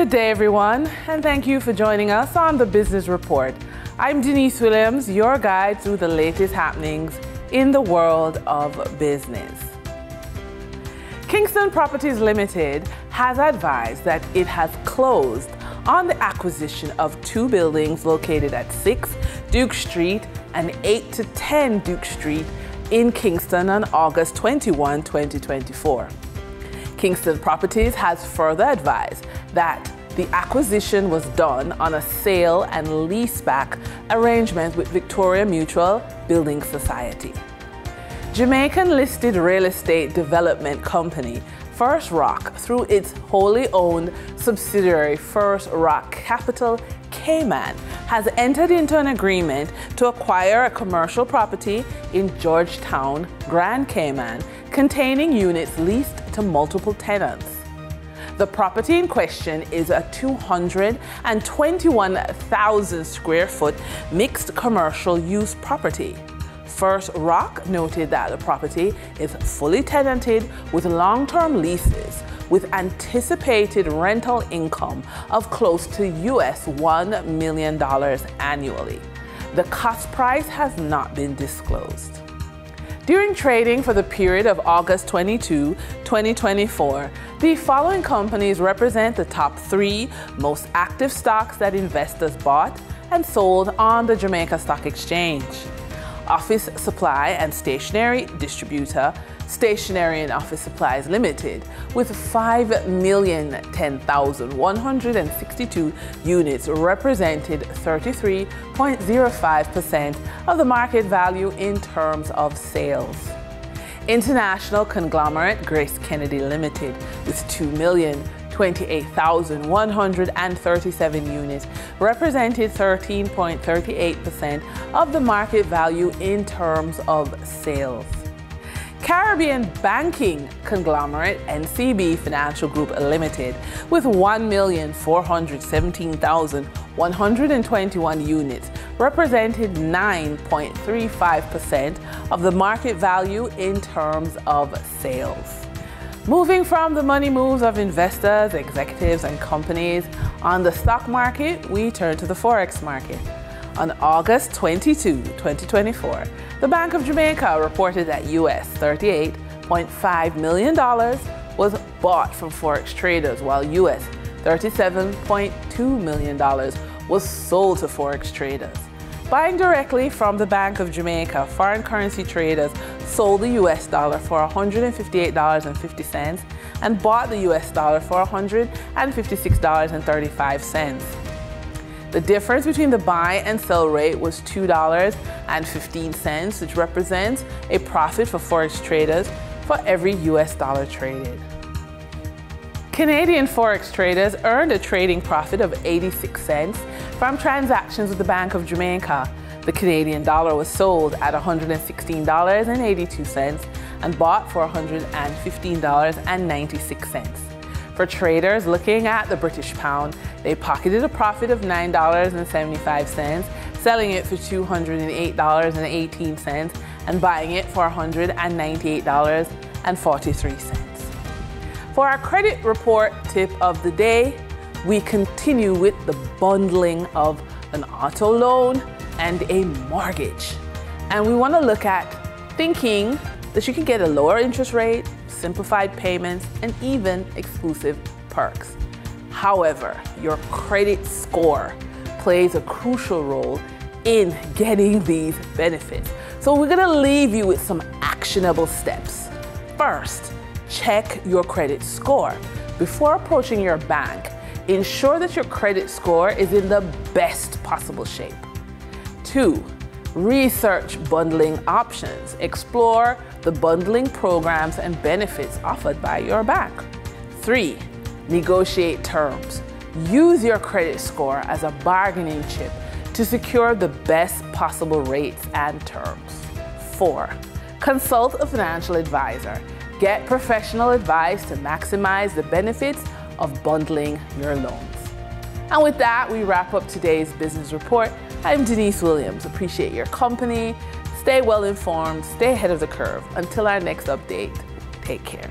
Good day, everyone, and thank you for joining us on the Business Report. I'm Denise Williams, your guide through the latest happenings in the world of business. Kingston Properties Limited has advised that it has closed on the acquisition of 2 buildings located at 6 Duke Street and 8 to 10 Duke Street in Kingston on August 21, 2024. Kingston Properties has further advised that the acquisition was done on a sale and leaseback arrangement with Victoria Mutual Building Society. Jamaican-listed real estate development company First Rock, through its wholly owned subsidiary First Rock Capital Cayman, has entered into an agreement to acquire a commercial property in Georgetown, Grand Cayman, containing units leased to multiple tenants. The property in question is a 221,000 square foot mixed commercial use property. First Rock noted that the property is fully tenanted with long-term leases with anticipated rental income of close to $1 million annually. The cost price has not been disclosed. During trading for the period of August 22, 2024, the following companies represent the top 3 most active stocks that investors bought and sold on the Jamaica Stock Exchange. Office Supply and Stationery Distributor, Stationery and Office Supplies Limited, with 5,010,162 units, represented 33.05% of the market value in terms of sales. International Conglomerate Grace Kennedy Limited, with 2,028,137 units, represented 13.38% of the market value in terms of sales. Caribbean Banking Conglomerate NCB Financial Group Limited, with 1,417,121 units, represented 9.35% of the market value in terms of sales. Moving from the money moves of investors, executives, and companies on the stock market, we turn to the Forex market. On August 22, 2024, the Bank of Jamaica reported that $38.5 million was bought from Forex traders, while $37.2 million was sold to Forex traders. Buying directly from the Bank of Jamaica, foreign currency traders sold the US dollar for $158.50 and bought the US dollar for $156.35. The difference between the buy and sell rate was $2.15, which represents a profit for Forex traders for every US dollar traded. Canadian Forex traders earned a trading profit of 86 cents from transactions with the Bank of Jamaica. The Canadian dollar was sold at $116.82 and bought for $115.96. For traders looking at the British pound, they pocketed a profit of $9.75, selling it for $208.18 and buying it for $198.43. For our credit report tip of the day, we continue with the bundling of an auto loan and a mortgage. And we want to look at thinking that you can get a lower interest rate, simplified payments, and even exclusive perks. However, your credit score plays a crucial role in getting these benefits. So we're going to leave you with some actionable steps. First, check your credit score. Before approaching your bank, ensure that your credit score is in the best possible shape. 2, research bundling options. Explore the bundling programs and benefits offered by your bank. 3, negotiate terms. Use your credit score as a bargaining chip to secure the best possible rates and terms. 4, consult a financial advisor. Get professional advice to maximize the benefits of bundling your loans. And with that, we wrap up today's business report. I'm Denise Williams. Appreciate your company. Stay well informed, stay ahead of the curve. Until our next update, take care.